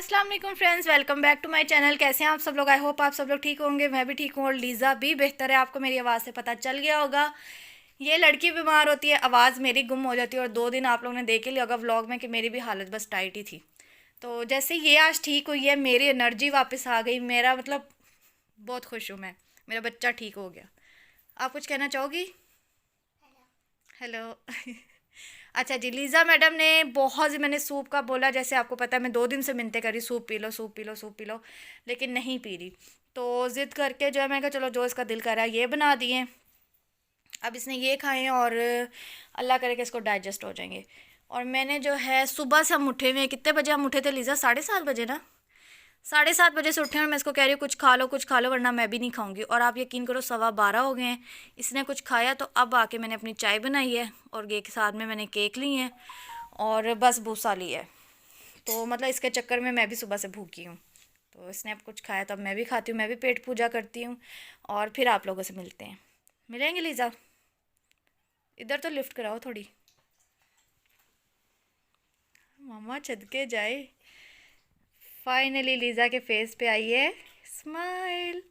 अस्सलाम वालेकुम friends, welcome back to my channel. कैसे हैं आप सब लोग? आई होप आप सब लोग ठीक होंगे। मैं भी ठीक हूँ और लीज़ा भी बेहतर है। आपको मेरी आवाज़ से पता चल गया होगा। ये लड़की बीमार होती है, आवाज़ मेरी गुम हो जाती है और 2 दिन आप लोगों ने देख ही लिया होगा व्लॉग में कि मेरी भी हालत बस टाइट ही थी। तो जैसे ये आज ठीक हुई है, मेरी एनर्जी वापस आ गई। मेरा मतलब बहुत खुश हूँ मैं, मेरा बच्चा ठीक हो गया। आप कुछ कहना चाहोगी? हेलो। अच्छा जी, लीज़ा मैडम ने बहुत, मैंने सूप का बोला, जैसे आपको पता है मैं 2 दिन से मिन्नतें करी, soup P low soup P low soup P low, लेकिन नहीं पी रही। तो ज़िद करके जो है मैं कहा चलो जो इसका दिल कर रहा है ये बना दिए। अब इसने ये खाए और अल्लाह करे कि इसको डाइजेस्ट हो जाएंगे। और मैंने जो है सुबह से हम उठे हुए हैं। कितने बजे हम उठे थे लीज़ा? 7:30 बजे ना। 7:30 बजे से उठे हैं और मैं इसको कह रही हूँ कुछ खा लो वरना मैं भी नहीं खाऊंगी। और आप यकीन करो 12:15 हो गए हैं, इसने कुछ खाया। तो अब आके मैंने अपनी चाय बनाई है और ये के साथ में मैंने केक ली है और बस भूसा ली है। तो मतलब इसके चक्कर में मैं भी सुबह से भूखी हूँ। तो इसने अब कुछ खाया तो अब मैं भी खाती हूँ, मैं भी पेट पूजा करती हूँ और फिर आप लोगों से मिलते हैं। मिलेंगे लीज़ा? इधर तो लिफ्ट कराओ थोड़ी, मामा छद के जाए। फाइनली लीज़ा के फेस पे आई है स्माइल।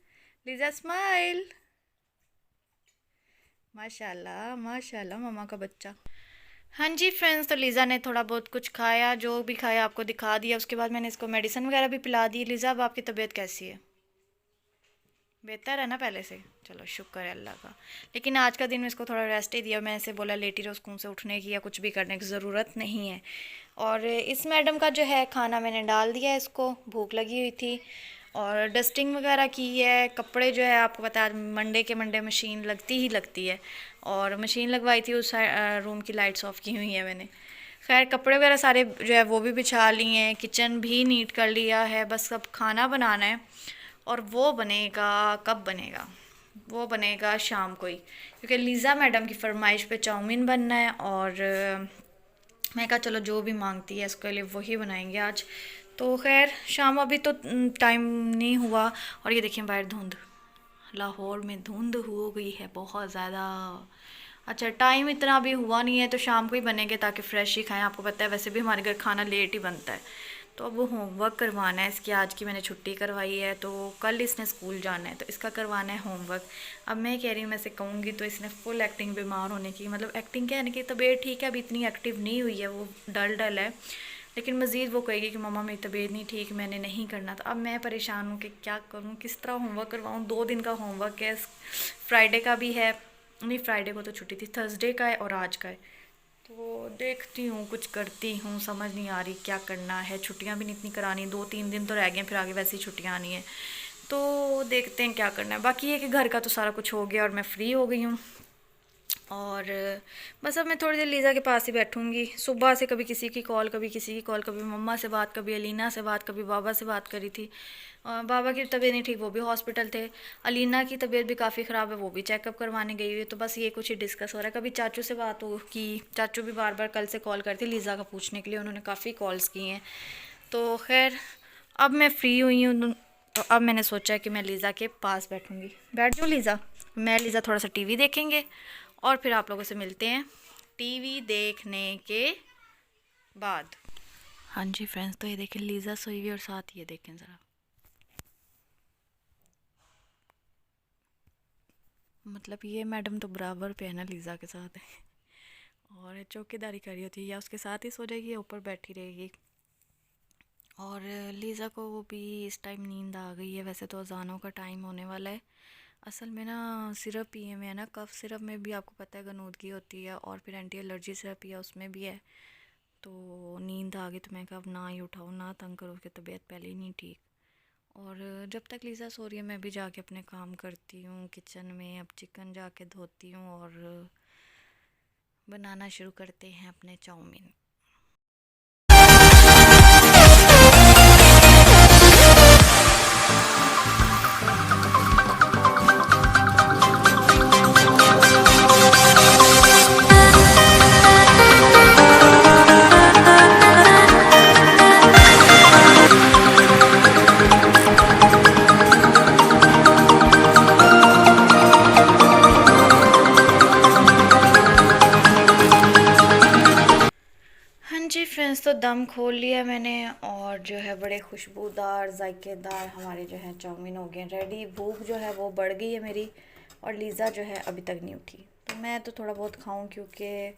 Lisa smile. माशाल्लाह माशाल्लाह मामा का बच्चा। हाँ जी फ्रेंड्स, तो लीज़ा ने थोड़ा बहुत कुछ खाया, जो भी खाया आपको दिखा दिया। उसके बाद मैंने इसको मेडिसिन वगैरह भी पिला दी। लीज़ा अब आपकी तबीयत कैसी है? बेहतर है ना पहले से? चलो शुक्र है अल्लाह का। लेकिन आज का दिन मैं इसको थोड़ा रेस्ट ही दिया। मैं ऐसे बोला लेटी रहो, स्कूल से उठने की या कुछ भी करने की ज़रूरत नहीं है। और इस मैडम का जो है खाना मैंने डाल दिया, इसको भूख लगी हुई थी। और डस्टिंग वगैरह की है। कपड़े जो है आपको पता है मंडे के मंडे मशीन लगती ही लगती है और मशीन लगवाई थी। उस रूम की लाइट्स ऑफ की हुई है मैंने। खैर कपड़े वगैरह सारे जो है वो भी बिछा लिए हैं, किचन भी नीट कर लिया है। बस अब खाना बनाना है और वो बनेगा कब बनेगा? वो बनेगा शाम को ही, क्योंकि लीज़ा मैडम की फरमाइश पे चाउमीन बनना है। और मैं कहा चलो जो भी मांगती है इसके लिए वही बनाएंगे आज। तो खैर शाम अभी तो टाइम नहीं हुआ। और ये देखिए बाहर धुंध, लाहौर में धुंध हो गई है बहुत ज़्यादा। अच्छा टाइम इतना अभी हुआ नहीं है तो शाम को ही बनेंगे ताकि फ़्रेश ही खाएं। आपको पता है वैसे भी हमारे घर खाना लेट ही बनता है। तो अब वो होमवर्क करवाना है इसकी। आज की मैंने छुट्टी करवाई है तो कल इसने स्कूल जाना है तो इसका करवाना है होमवर्क। अब मैं कह रही हूँ मैं इसे कहूँगी तो इसने फुल एक्टिंग बीमार होने की, मतलब एक्टिंग क्या है कि तबीयत ठीक है, अभी इतनी एक्टिव नहीं हुई है, वो डल डल है। लेकिन मज़ीद वो कहेगी कि मम्मा मेरी तबीयत नहीं ठीक, मैंने नहीं करना। तो अब मैं परेशान हूँ कि क्या करूँ, किस तरह होमवर्क करवाऊँ। 2 दिन का होमवर्क है, फ्राइडे का भी है, नहीं फ्राइडे को तो छुट्टी थी, थर्सडे का है और आज का है। तो देखती हूँ कुछ करती हूँ, समझ नहीं आ रही क्या करना है। छुट्टियाँ भी नहीं इतनी करानी, 2-3 दिन तो रह गए फिर आगे वैसे ही छुट्टियाँ आनी है। तो देखते हैं क्या करना है। बाकी ये कि घर का तो सारा कुछ हो गया और मैं फ्री हो गई हूँ। और बस अब मैं थोड़ी देर लीज़ा के पास ही बैठूँगी। सुबह से कभी किसी की कॉल, कभी किसी की कॉल, कभी मम्मा से बात, कभी अलीना से बात, कभी बाबा से बात करी थी। बाबा की तबीयत नहीं ठीक, वो भी हॉस्पिटल थे। अलीना की तबीयत भी काफ़ी ख़राब है, वो भी चेकअप करवाने गई हुई है। तो बस ये कुछ ही डिस्कस हो रहा है। कभी चाचू से बात हो की, चाचू भी बार बार कल से कॉल करती लीज़ा का पूछने के लिए, उन्होंने काफ़ी कॉल्स की हैं। तो खैर अब मैं फ्री हुई हूँ तो अब मैंने सोचा है कि मैं लीज़ा के पास बैठूँगी। बैठ जाऊँ लीज़ा? मैं लीज़ा थोड़ा सा टीवी देखेंगे और फिर आप लोगों से मिलते हैं टीवी देखने के बाद। हाँ जी फ्रेंड्स, तो ये देखें लीज़ा सोई हुई और साथ ये देखें ज़रा, मतलब ये मैडम तो बराबर पे है ना लीज़ा के साथ है। और चौकीदारी कर रही होती है, या उसके साथ ही सो जाएगी या ऊपर बैठी रहेगी। और लीज़ा को वो भी इस टाइम नींद आ गई है। वैसे तो अजानों का टाइम होने वाला है। असल में ना सिरप पिए में है ना, कफ सिरप में भी आपको पता है गनूदगी होती है और फिर एंटी एलर्जी सिरप पिया उसमें भी है। तो नींद आ गई तो मैं कहा अब ना ही उठाओ, ना तंग करो, उसकी तबीयत पहले ही नहीं ठीक। और जब तक लीज़ा सो रही है मैं भी जाके अपने काम करती हूँ किचन में। अब चिकन जाके धोती हूँ और बनाना शुरू करते हैं अपने चाउमीन। हाँ जी फ्रेंड्स, तो दम खोल लिया मैंने और जो है बड़े खुशबूदार जायकेदार हमारे जो है चाउमीन हो गए रेडी। भूख जो है वो बढ़ गई है मेरी, और लीज़ा जो है अभी तक नहीं उठी। तो मैं तो थोड़ा बहुत खाऊं, क्योंकि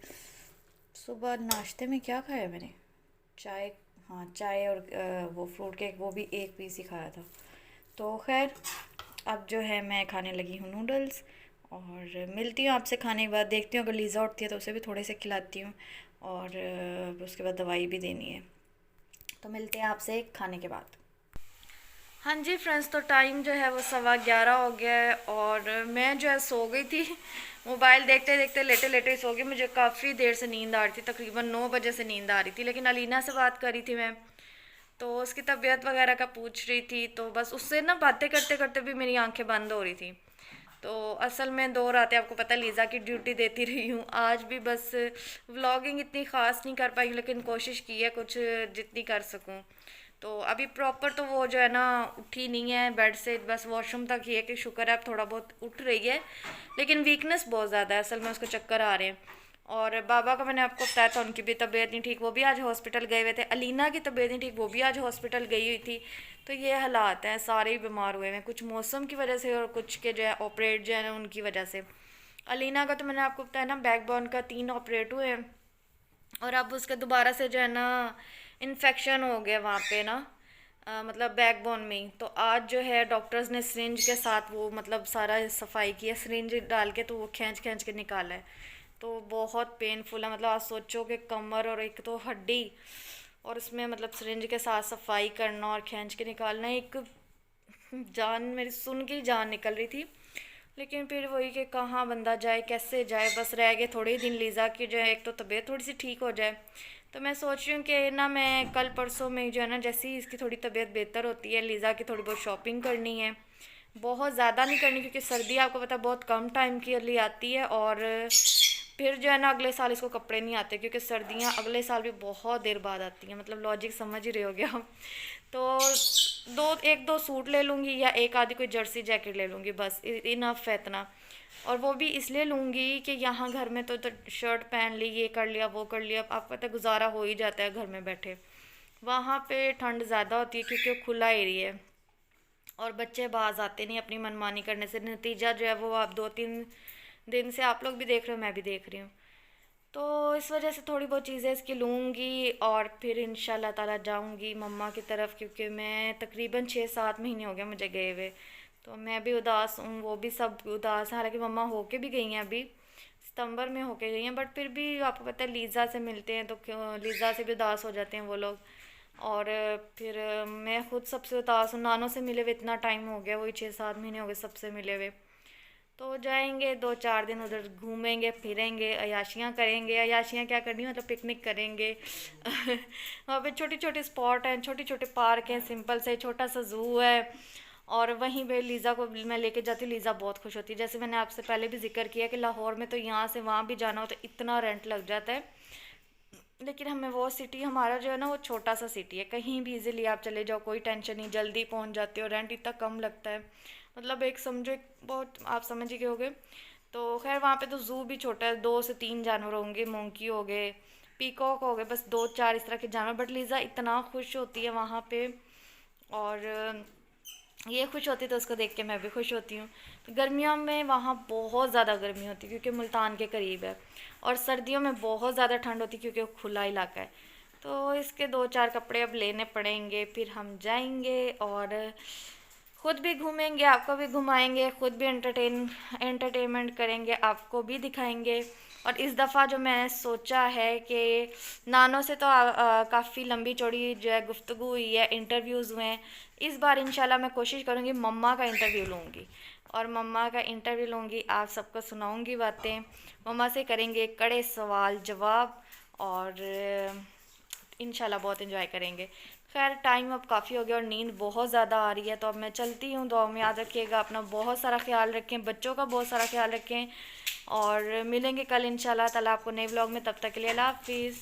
सुबह नाश्ते में क्या खाया मैंने, चाय। हाँ, चाय और वो फ्रूट केक, वो भी एक पीस ही खाया था। तो खैर अब जो है मैं खाने लगी हूँ नूडल्स, और मिलती हूँ आपसे खाने के बाद। देखती हूँ अगर लीज़ा उठती है तो उसे भी थोड़े से खिलाती हूँ, और उसके बाद दवाई भी देनी है। तो मिलते हैं आपसे खाने के बाद। हाँ जी फ्रेंड्स, तो टाइम जो है वो 11:15 हो गया है, और मैं जो है सो गई थी। मोबाइल देखते देखते लेटे लेटे ही सो गई। मुझे काफ़ी देर से नींद आ रही थी, तकरीबन 9 बजे से नींद आ रही थी। लेकिन अलीना से बात करी थी मैं, तो उसकी तबीयत वगैरह का पूछ रही थी, तो बस उससे ना बातें करते करते भी मेरी आंखें बंद हो रही थी। तो असल में 2 रातें आपको पता है लीज़ा की ड्यूटी देती रही हूँ। आज भी बस व्लॉगिंग इतनी ख़ास नहीं कर पाई, लेकिन कोशिश की है कुछ जितनी कर सकूँ। तो अभी प्रॉपर तो वो जो है ना उठी नहीं है बेड से, बस वॉशरूम तक ही है, कि शुक्र है अब थोड़ा बहुत उठ रही है। लेकिन वीकनेस बहुत ज़्यादा है, असल में उसको चक्कर आ रहे हैं। और बाबा का मैंने आपको बताया था, उनकी भी तबीयत नहीं ठीक, वो भी आज हॉस्पिटल गए हुए थे। अलीना की तबीयत नहीं ठीक, वो भी आज हॉस्पिटल गई हुई थी। तो ये हालात हैं, सारे ही बीमार हुए हैं, कुछ मौसम की वजह से और कुछ के जो है ऑपरेट जो है ना उनकी वजह से। अलीना का तो मैंने आपको बताया ना, बैकबोन का 3 ऑपरेट हुए हैं, और अब उसके दोबारा से जो है ना इन्फेक्शन हो गया वहाँ पे ना, मतलब बैकबोन में ही। तो आज जो है डॉक्टर्स ने सिरिंज के साथ वो मतलब सारा सफाई किया, सिरिंज डाल के, तो वो खींच खींच के निकाला है। तो बहुत पेनफुल है, मतलब आप सोचो कि कमर और एक तो हड्डी, और उसमें मतलब सिरिंज के साथ सफाई करना और खींच के निकालना, एक जान मेरी सुन के ही जान निकल रही थी। लेकिन फिर वही कि कहाँ बंदा जाए, कैसे जाए। बस रह गए थोड़े ही दिन लीज़ा की जो है एक तो तबीयत थोड़ी सी ठीक हो जाए। तो मैं सोच रही हूँ कि ना मैं कल परसों में जो है ना, जैसे ही इसकी थोड़ी तबीयत बेहतर होती है, लीज़ा की थोड़ी बहुत शॉपिंग करनी है। बहुत ज़्यादा नहीं करनी, क्योंकि सर्दी आपको पता है बहुत कम टाइम के लिए आती है, और फिर जो है ना अगले साल इसको कपड़े नहीं आते, क्योंकि सर्दियाँ अगले साल भी बहुत देर बाद आती हैं। मतलब लॉजिक समझ ही रहे होगे आप। तो एक दो सूट ले लूँगी, या एक आधी कोई जर्सी जैकेट ले लूँगी, बस इनफ है इतना। और वो भी इसलिए लूँगी कि यहाँ घर में तो शर्ट पहन ली, ये कर लिया, वो कर लिया, आप पता है गुजारा हो ही जाता है घर में बैठे। वहाँ पे ठंड ज़्यादा होती है, क्योंकि खुला एरिया है, और बच्चे बाज आते नहीं अपनी मनमानी करने से। नतीजा जो है वो आप 2-3 दिन से आप लोग भी देख रहे हो, मैं भी देख रही हूँ। तो इस वजह से थोड़ी बहुत चीज़ें इसकी लूँगी, और फिर इंशाल्लाह ताला जाऊँगी मम्मा की तरफ, क्योंकि मैं तकरीबन 6-7 महीने हो गए मुझे गए हुए। तो मैं भी उदास हूँ, वो भी सब उदास हैं। हालांकि मम्मा होके भी गई हैं, अभी सितंबर में होके गई हैं, बट फिर भी आपको पता है लीज़ा से मिलते हैं तो लीज़ा से भी उदास हो जाते हैं वो लोग। और फिर मैं खुद सबसे उदास हूँ, नानों से मिले हुए इतना टाइम हो गया, वही 6-7 महीने हो गए सबसे मिले हुए। तो जाएंगे 2-4 दिन उधर, घूमेंगे फिरेंगे, अयाशियाँ करेंगे। अयाशियाँ क्या करनी, मतलब पिकनिक करेंगे। वहाँ पे छोटी छोटी स्पॉट हैं, छोटे छोटे पार्क हैं, सिंपल से छोटा सा जू है, और वहीं पे लीज़ा को मैं लेके जाती हूँ। लीज़ा बहुत खुश होती है। जैसे मैंने आपसे पहले भी जिक्र किया कि लाहौर में तो यहाँ से वहाँ भी जाना हो तो इतना रेंट लग जाता है। लेकिन हमें वो सिटी, हमारा जो है ना वो छोटा सा सिटी है, कहीं भी इजीली आप चले जाओ, कोई टेंशन नहीं, जल्दी पहुंच जाते हो, रेंट इतना कम लगता है। मतलब एक समझो, एक बहुत आप समझ ही गए होगे। तो खैर वहाँ पे तो जू भी छोटा है, 2 से 3 जानवर होंगे, मोंकी हो गए, पीकॉक हो गए, बस 2-4 इस तरह के जानवर। बट लीज़ा इतना खुश होती है वहाँ पे, और ये खुश होती है तो उसको देख के मैं भी खुश होती हूँ। तो गर्मियों में वहाँ बहुत ज़्यादा गर्मी होती है, क्योंकि मुल्तान के करीब है, और सर्दियों में बहुत ज़्यादा ठंड होती है, क्योंकि वो खुला इलाका है। तो इसके 2-4 कपड़े अब लेने पड़ेंगे, फिर हम जाएंगे और खुद भी घूमेंगे, आपको भी घुमाएंगे, खुद भी एंटरटेनमेंट करेंगे, आपको भी दिखाएंगे। और इस दफ़ा जो मैंने सोचा है कि नानों से तो काफ़ी लंबी चौड़ी जो है गुफ्तगू हुई है, इंटरव्यूज़ हुए हैं। इस बार इंशाल्लाह मैं कोशिश करूँगी मम्मा का इंटरव्यू लूँगी, और मम्मा का इंटरव्यू लूँगी, आप सबको सुनाऊँगी बातें, मम्मा से करेंगे कड़े सवाल जवाब, और इंशाल्लाह बहुत इन्जॉय करेंगे। खैर टाइम अब काफ़ी हो गया और नींद बहुत ज़्यादा आ रही है, तो अब मैं चलती हूँ। दुआ में याद रखिएगा, अपना बहुत सारा ख्याल रखें, बच्चों का बहुत सारा ख्याल रखें, और मिलेंगे कल इंशाल्लाह ताला आपको नए व्लॉग में। तब तक के लिए अल्लाह हाफिज़।